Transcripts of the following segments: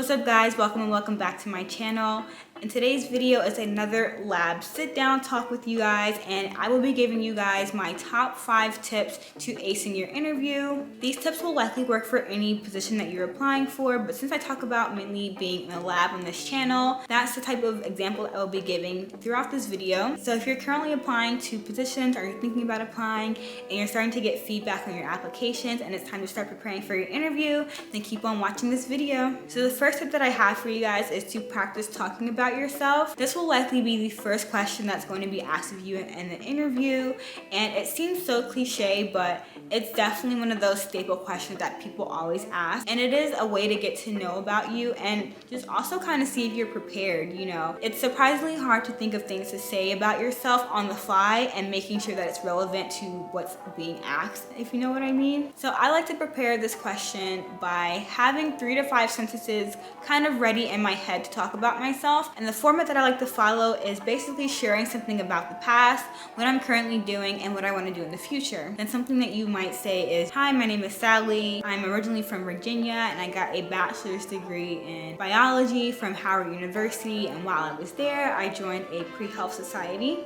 What's up guys, welcome and welcome back to my channel. And today's video is another lab sit down talk with you guys, and I will be giving you guys my top 5 tips to acing your interview. These tips will likely work for any position that you're applying for, but since I talk about mainly being in a lab on this channel, that's the type of example I will be giving throughout this video. So if you're currently applying to positions or you're thinking about applying and you're starting to get feedback on your applications and it's time to start preparing for your interview, then keep on watching this video. So the first tip that I have for you guys is to practice talking about yourself. This will likely be the first question that's going to be asked of you in the interview, and it seems so cliche, but it's definitely one of those staple questions that people always ask, and it is a way to get to know about you and just also kind of see if you're prepared. You know, it's surprisingly hard to think of things to say about yourself on the fly and making sure that it's relevant to what's being asked, if you know what I mean. So I like to prepare this question by having 3 to 5 sentences kind of ready in my head to talk about myself. And the format that I like to follow is basically sharing something about the past, what I'm currently doing, and what I want to do in the future. And something that you might say is, hi, my name is Sally. I'm originally from Virginia and I got a bachelor's degree in biology from Howard University, and while I was there, I joined a pre-health society.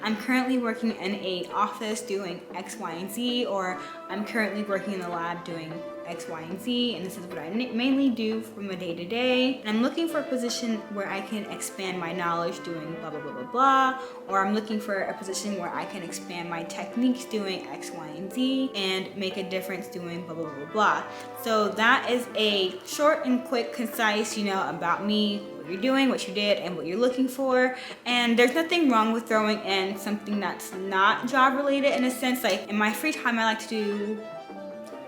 I'm currently working in an office doing X, Y, and Z, or I'm currently working in the lab doing X, Y, and Z, and this is what I mainly do from a day-to-day. I'm looking for a position where I can expand my knowledge doing blah, blah, blah, blah, blah, or I'm looking for a position where I can expand my techniques doing X, Y, and Z, and make a difference doing blah, blah, blah, blah, blah. So that is a short and quick, concise, about me, what you're doing, what you did, and what you're looking for. And there's nothing wrong with throwing in something that's not job related in a sense. Like in my free time, I like to do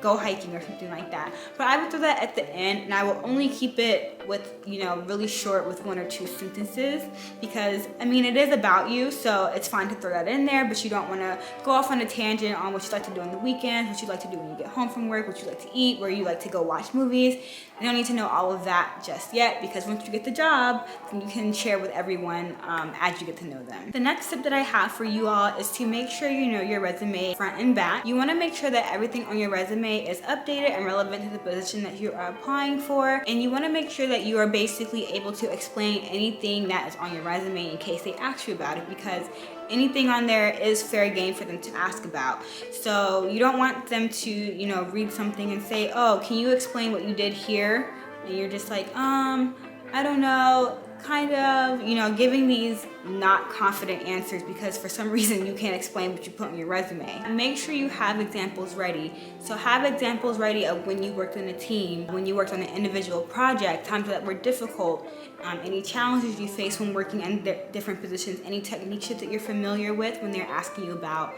go hiking or something like that, but I would throw that at the end, and I will only keep it with really short with 1 or 2 sentences, because I mean it is about you, so it's fine to throw that in there, but you don't want to go off on a tangent on what you like to do on the weekends, what you like to do when you get home from work, what you like to eat, where you like to go watch movies. You don't need to know all of that just yet, because once you get the job, then you can share with everyone as you get to know them. The next tip that I have for you all is to make sure you know your resume front and back. You want to make sure that everything on your resume is updated and relevant to the position that you are applying for, and you want to make sure that you are basically able to explain anything that is on your resume in case they ask you about it, because anything on there is fair game for them to ask about. So you don't want them to read something and say, oh, can you explain what you did here? And you're just like, I don't know, kind of, giving these not confident answers because for some reason you can't explain what you put on your resume. And make sure you have examples ready. So have examples ready of when you worked in a team, when you worked on an individual project, times that were difficult, any challenges you face when working in different positions, any techniques that you're familiar with when they're asking you about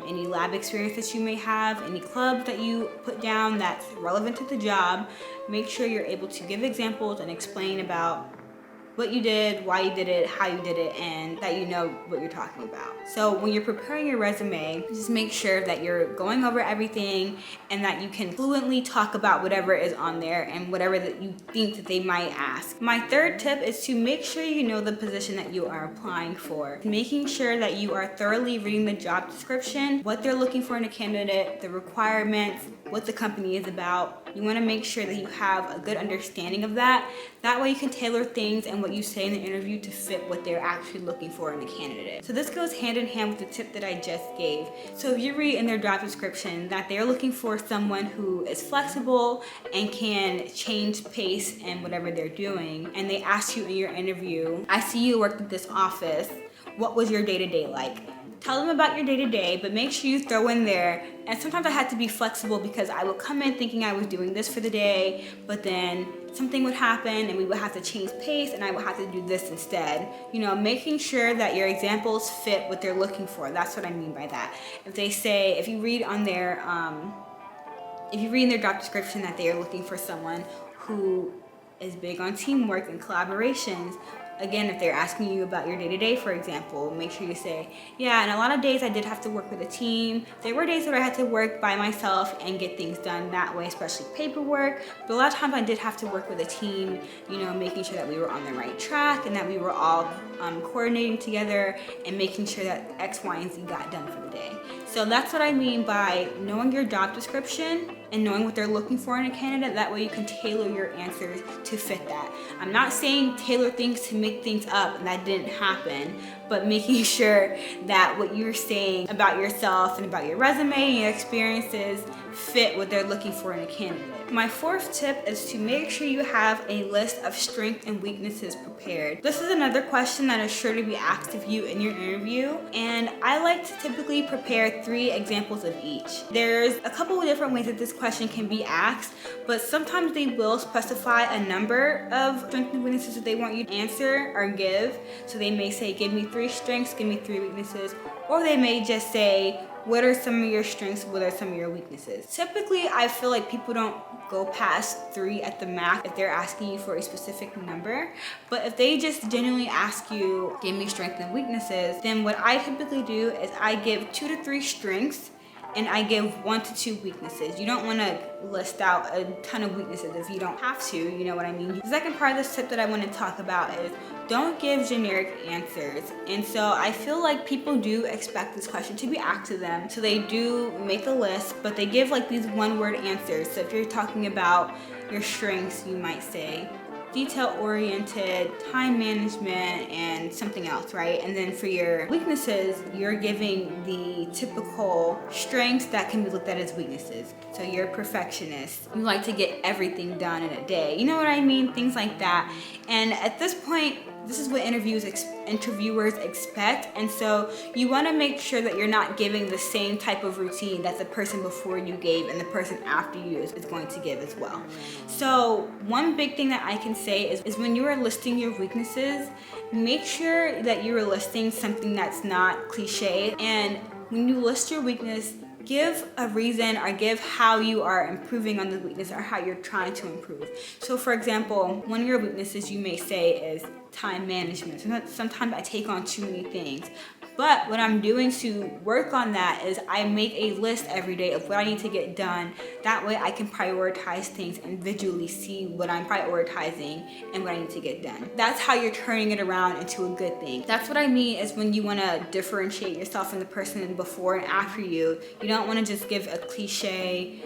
any lab experience that you may have, any clubs that you put down that's relevant to the job. Make sure you're able to give examples and explain about what you did, why you did it, how you did it, and that you know what you're talking about. So when you're preparing your resume, just make sure that you're going over everything and that you can fluently talk about whatever is on there and whatever that you think that they might ask. My third tip is to make sure you know the position that you are applying for. Making sure that you are thoroughly reading the job description, what they're looking for in a candidate, the requirements, what the company is about. You want to make sure that you have a good understanding of that. That way you can tailor things and what you say in the interview to fit what they're actually looking for in a candidate. So this goes hand in hand with the tip that I just gave. So if you read in their job description that they're looking for someone who is flexible and can change pace in whatever they're doing, and they ask you in your interview, I see you worked at this office, what was your day-to-day like? Tell them about your day-to-day, but make sure you throw in there, and sometimes I had to be flexible because I would come in thinking I was doing this for the day, but then something would happen and we would have to change pace and I would have to do this instead. Making sure that your examples fit what they're looking for. That's what I mean by that. If you read in their job description that they are looking for someone who is big on teamwork and collaborations, again, if they're asking you about your day-to-day, for example, make sure you say, yeah, and a lot of days I did have to work with a team. There were days where I had to work by myself and get things done that way, especially paperwork. But a lot of times I did have to work with a team, making sure that we were on the right track and that we were all coordinating together and making sure that X, Y, and Z got done for the day. So that's what I mean by knowing your job description and knowing what they're looking for in a candidate. That way you can tailor your answers to fit that. I'm not saying tailor things to make things up, and that didn't happen, but making sure that what you're saying about yourself and about your resume and your experiences fit what they're looking for in a candidate. My fourth tip is to make sure you have a list of strengths and weaknesses prepared. This is another question that is sure to be asked of you in your interview, and I like to typically prepare 3 examples of each. There's a couple of different ways that this question can be asked, but sometimes they will specify a number of strengths and weaknesses that they want you to answer or give. So they may say, give me 3 strengths, give me 3 weaknesses, or they may just say, what are some of your strengths, what are some of your weaknesses? Typically, I feel like people don't go past 3 at the max if they're asking you for a specific number. But if they just genuinely ask you, give me strengths and weaknesses, then what I typically do is I give 2 to 3 strengths and I give 1 to 2 weaknesses. You don't want to list out a ton of weaknesses if you don't have to, you know what I mean? The second part of this tip that I want to talk about is don't give generic answers. And so I feel like people do expect this question to be asked to them. So they do make a list, but they give like these one-word answers. So if you're talking about your strengths, you might say detail-oriented, time management, and something else, right? And then for your weaknesses, you're giving the typical strengths that can be looked at as weaknesses. So you're a perfectionist. You like to get everything done in a day. You know what I mean? Things like that. And at this point, this is what interviewers expect, and so you want to make sure that you're not giving the same type of routine that the person before you gave and the person after you is going to give as well. So one big thing that I can say is when you are listing your weaknesses, make sure that you are listing something that's not cliche, and when you list your weakness, give a reason or give how you are improving on the weakness or how you're trying to improve. So for example, one of your weaknesses you may say is time management. Sometimes I take on too many things. But what I'm doing to work on that is I make a list every day of what I need to get done. That way I can prioritize things and visually see what I'm prioritizing and what I need to get done. That's how you're turning it around into a good thing. That's what I mean is when you want to differentiate yourself from the person before and after you. You don't want to just give a cliche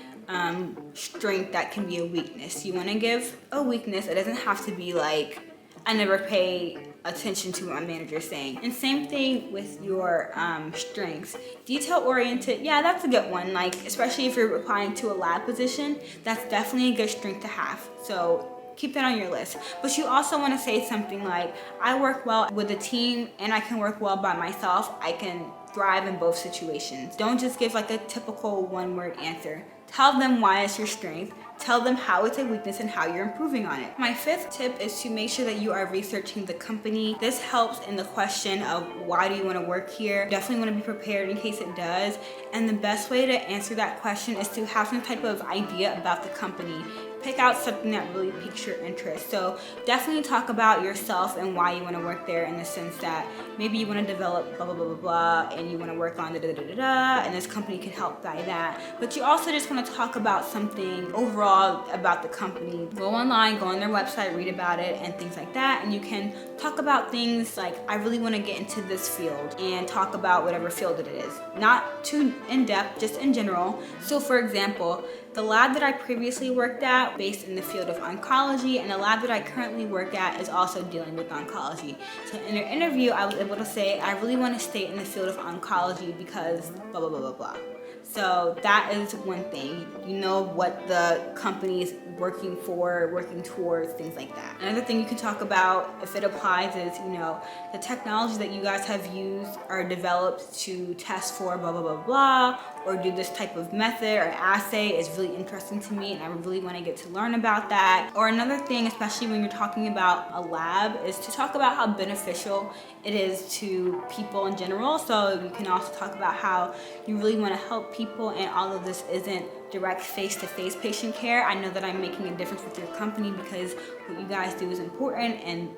strength that can be a weakness. You want to give a weakness. It doesn't have to be like, I never pay attention to what my manager is saying. And same thing with your strengths. Detail-oriented, yeah, that's a good one. Like, especially if you're applying to a lab position, that's definitely a good strength to have. So keep that on your list. But you also want to say something like, I work well with a team and I can work well by myself. I can thrive in both situations. Don't just give like a typical one-word answer. Tell them why it's your strength. Tell them how it's a weakness and how you're improving on it. My fifth tip is to make sure that you are researching the company. This helps in the question of why do you want to work here? Definitely want to be prepared in case it does. And the best way to answer that question is to have some type of idea about the company. Pick out something that really piques your interest. So definitely talk about yourself and why you want to work there in the sense that maybe you want to develop blah, blah, blah, blah, blah, and you want to work on da, da, da, da, da, and this company can help by that. But you also just want to talk about something overall about the company. Go online, go on their website, read about it, and things like that. And you can talk about things like, I really want to get into this field, and talk about whatever field it is. Not too in-depth, just in general. So for example, the lab that I previously worked at based in the field of oncology, and the lab that I currently work at is also dealing with oncology. So in an interview, I was able to say, I really want to stay in the field of oncology because blah, blah, blah, blah, blah. So that is one thing. You know what the company is working for, working towards, things like that. Another thing you can talk about, if it applies, is, you know, the technology that you guys have used or developed to test for blah, blah, blah, blah, or do this type of method or assay is really interesting to me, and I really want to get to learn about that. Or another thing, especially when you're talking about a lab, is to talk about how beneficial it is to people in general. So you can also talk about how you really want to help people, and all of this isn't direct face-to-face patient care. I know that I'm making a difference with your company because what you guys do is important, and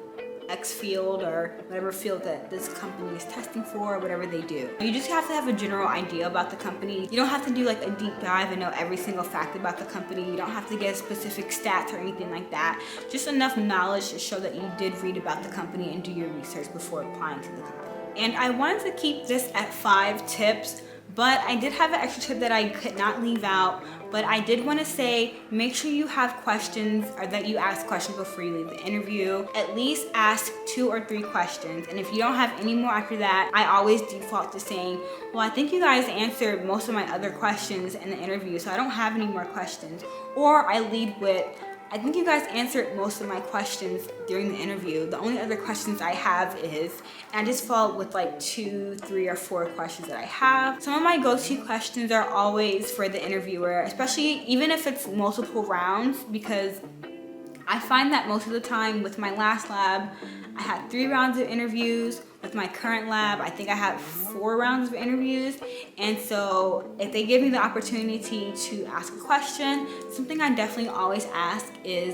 X field or whatever field that this company is testing for, or whatever they do. You just have to have a general idea about the company. You don't have to do like a deep dive and know every single fact about the company. You don't have to get specific stats or anything like that. Just enough knowledge to show that you did read about the company and do your research before applying to the company. And I wanted to keep this at 5 tips, But I did have an extra tip that I could not leave out. But I did want to say, make sure you have questions, or that you ask questions before you leave the interview. At least ask 2 or 3 questions. And if you don't have any more after that, I always default to saying, well, I think you guys answered most of my other questions in the interview, so I don't have any more questions. Or I lead with, I think you guys answered most of my questions during the interview. The only other questions I have is, and I just follow with like 2, 3, or 4 questions that I have. Some of my go-to questions are always for the interviewer, especially even if it's multiple rounds, because I find that most of the time with my last lab, I had 3 rounds of interviews. With my current lab, I think I had 4 rounds of interviews. And so if they give me the opportunity to ask a question, something I definitely always ask is,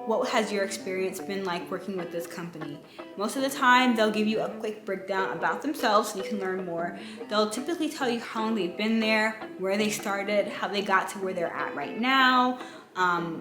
what has your experience been like working with this company? Most of the time, they'll give you a quick breakdown about themselves so you can learn more. They'll typically tell you how long they've been there, where they started, how they got to where they're at right now.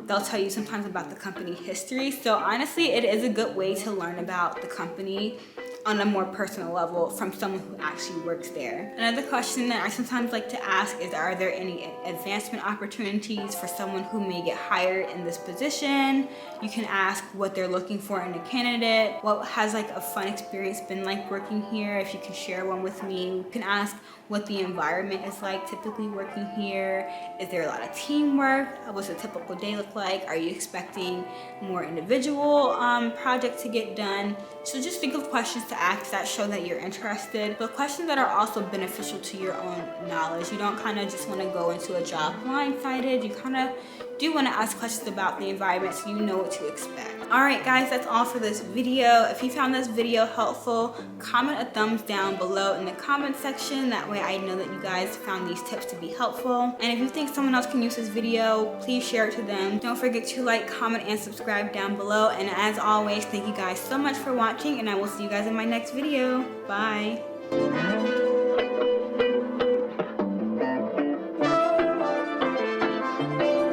They'll tell you sometimes about the company history. So honestly, it is a good way to learn about the company on a more personal level from someone who actually works there. Another question that I sometimes like to ask is, are there any advancement opportunities for someone who may get hired in this position? You can ask what they're looking for in a candidate. What has like a fun experience been like working here? If you can share one with me. You can ask what the environment is like typically working here. Is there a lot of teamwork? What's a typical day look like? Are you expecting more individual projects to get done? So just think of questions to ask that show that you're interested, but questions that are also beneficial to your own knowledge. You don't kind of just want to go into a job blindsided. You kind of do want to ask questions about the environment so you know what to expect. Alright guys, that's all for this video. If you found this video helpful, comment a thumbs down below in the comment section. That way I know that you guys found these tips to be helpful. And if you think someone else can use this video, please share it to them. Don't forget to like, comment, and subscribe down below. And as always, thank you guys so much for watching, and I will see you guys in my next video. Bye.